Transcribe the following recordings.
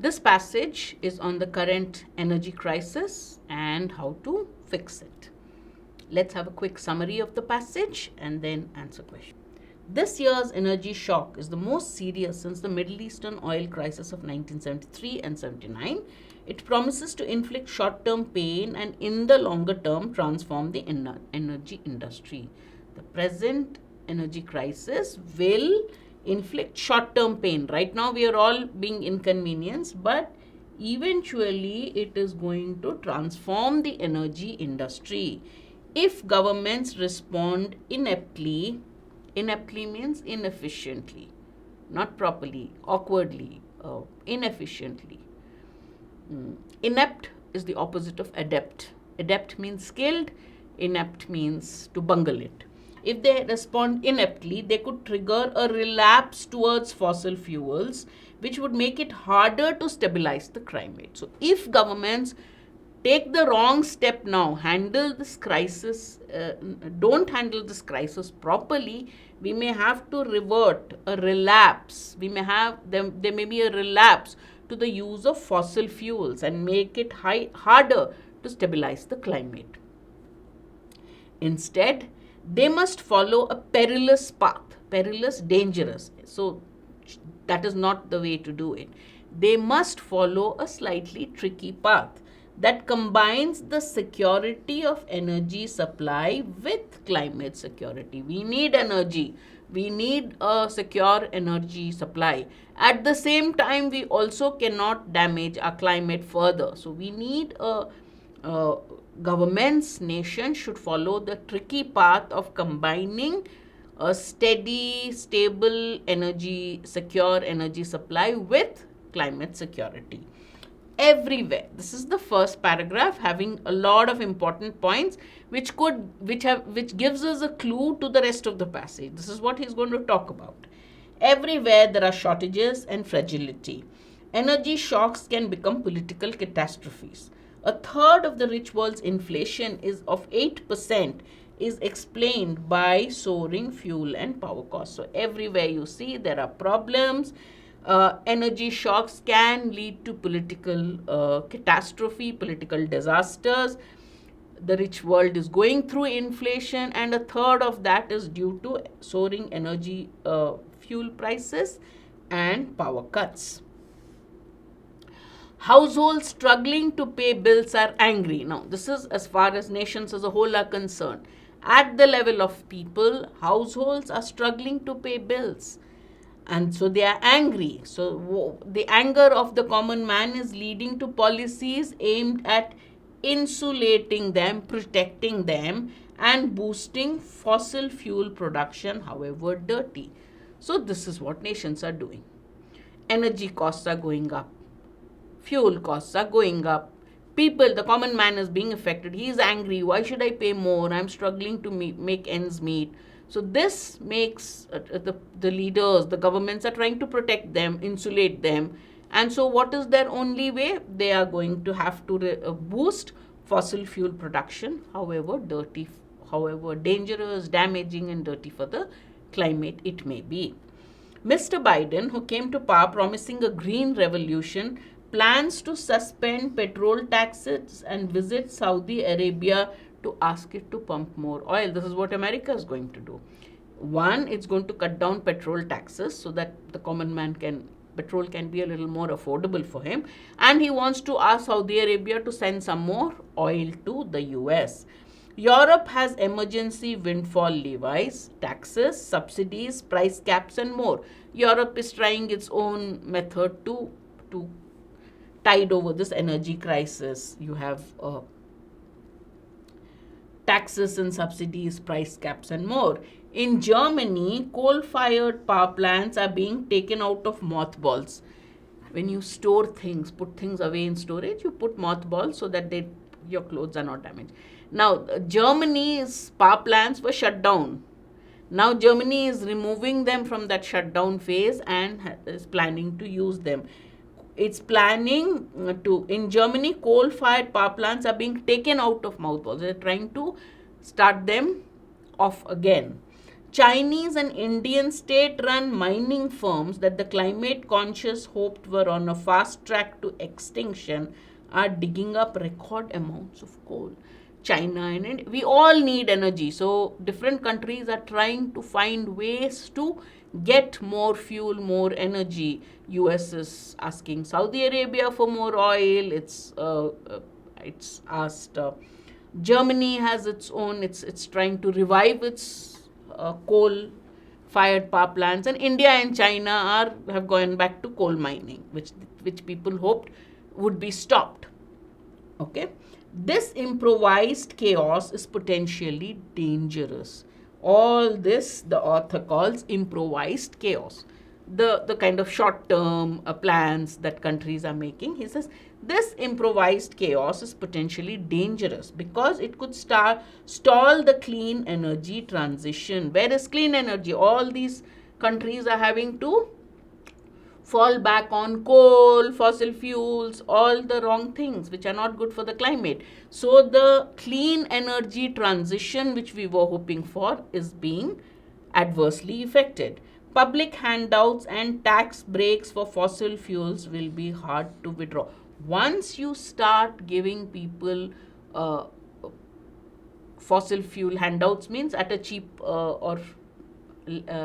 This passage is on the current energy crisis and how to fix it. Let's have a quick summary of the passage and then answer questions. This year's energy shock is the most serious since the Middle Eastern oil crisis of 1973 and 79. It promises to inflict short-term pain and in the longer term transform the energy industry. The present energy crisis will inflict short-term pain. Right now we are all being inconvenienced, but eventually it is going to transform the energy industry. If governments respond ineptly means inefficiently, not properly, awkwardly, inefficiently. Inept is the opposite of adept. Adept means skilled, inept means to bungle it. If they respond ineptly, they could trigger a relapse towards fossil fuels, which would make it harder to stabilize the climate. So if governments take the wrong step now, handle this crisis, don't handle this crisis properly, we may have to revert, a relapse. There may be a relapse to the use of fossil fuels and make it harder to stabilize the climate. Instead, they must follow a perilous path, perilous, dangerous. So that is not the way to do it. They must follow a slightly tricky path that combines the security of energy supply with climate security. We need energy. We need a secure energy supply. At the same time, we also cannot damage our climate further. So we need governments, nations should follow the tricky path of combining a steady, stable energy, secure energy supply with climate security. Everywhere. This is the first paragraph having a lot of important points which gives us a clue to the rest of the passage. This is what he's going to talk about. Everywhere there are shortages and fragility. Energy shocks can become political catastrophes. A third of the rich world's inflation is of 8% is explained by soaring fuel and power costs. So everywhere you see there are problems. Energy shocks can lead to political catastrophe, political disasters. The rich world is going through inflation, and a third of that is due to soaring energy fuel prices and power cuts. Households struggling to pay bills are angry. Now, this is as far as nations as a whole are concerned. At the level of people, households are struggling to pay bills. And so they are angry. So the anger of the common man is leading to policies aimed at insulating them, protecting them, and boosting fossil fuel production, however dirty. So this is what nations are doing. Energy costs are going up. Fuel costs are going up. People, the common man is being affected. He is angry. Why should I pay more? I'm struggling to make ends meet. So this makes the leaders, the governments are trying to protect them, insulate them. And so what is their only way? They are going to have to boost fossil fuel production, however dirty, however dangerous, damaging and dirty for the climate it may be. Mr. Biden, who came to power promising a green revolution, plans to suspend petrol taxes and visit Saudi Arabia to ask it to pump more oil. This is what America is going to do. One, it's going to cut down petrol taxes so that the common man petrol can be a little more affordable for him. And he wants to ask Saudi Arabia to send some more oil to the US. Europe has emergency windfall levies, taxes, subsidies, price caps and more. Europe is trying its own method to tide over this energy crisis. You have taxes and subsidies, price caps and more. In Germany, coal-fired power plants are being taken out of mothballs. When you store things, put things away in storage, you put mothballs so that your clothes are not damaged. Now, Germany's power plants were shut down. Now, Germany is removing them from that shutdown phase and is planning to use them. It's planning in Germany, coal-fired power plants are being taken out of mothballs. They're trying to start them off again. Chinese and Indian state-run mining firms that the climate conscious hoped were on a fast track to extinction are digging up record amounts of coal. China and India, we all need energy. So different countries are trying to find ways to get more fuel, more energy. US is asking Saudi Arabia for more oil. It's asked. Germany has its own. It's trying to revive its coal-fired power plants, and India and China have gone back to coal mining, which people hoped would be stopped. Okay, this improvised chaos is potentially dangerous. All this the author calls improvised chaos. The kind of short-term plans that countries are making. He says this improvised chaos is potentially dangerous because it could stall the clean energy transition. Where is clean energy? All these countries are having to fall back on coal, fossil fuels, all the wrong things which are not good for the climate. So the clean energy transition which we were hoping for is being adversely affected. Public handouts and tax breaks for fossil fuels will be hard to withdraw. Once you start giving people fossil fuel handouts, means at a cheap or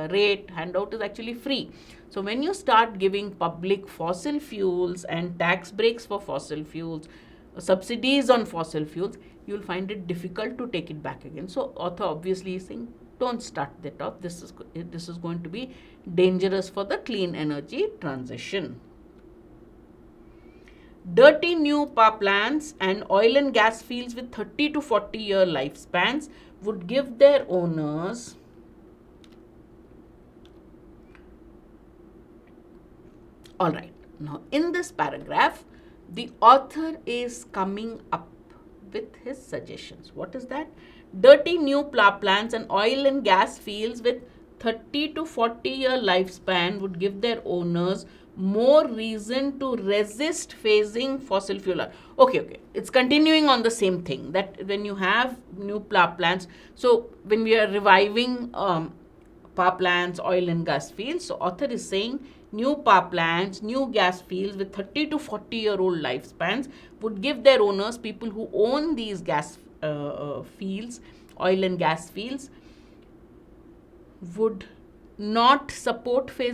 rate, handout is actually free. So when you start giving public fossil fuels and tax breaks for fossil fuels, subsidies on fossil fuels, you'll find it difficult to take it back again. So author obviously is saying, don't start that off. This is going to be dangerous for the clean energy transition. Dirty new power plants and oil and gas fields with 30 to 40 year lifespans would give their owners all right. Now in this paragraph, the author is coming up with his suggestions. What is that? Dirty new power plants and oil and gas fields with 30 to 40 year lifespan would give their owners more reason to resist phasing fossil fuel. Okay. It's continuing on the same thing, that when you have new power plants, so when we are reviving power plants, oil and gas fields, so author is saying new power plants, new gas fields with 30 to 40 year old lifespans would give their owners, people who own these gas fields, oil and gas fields, would not support phasing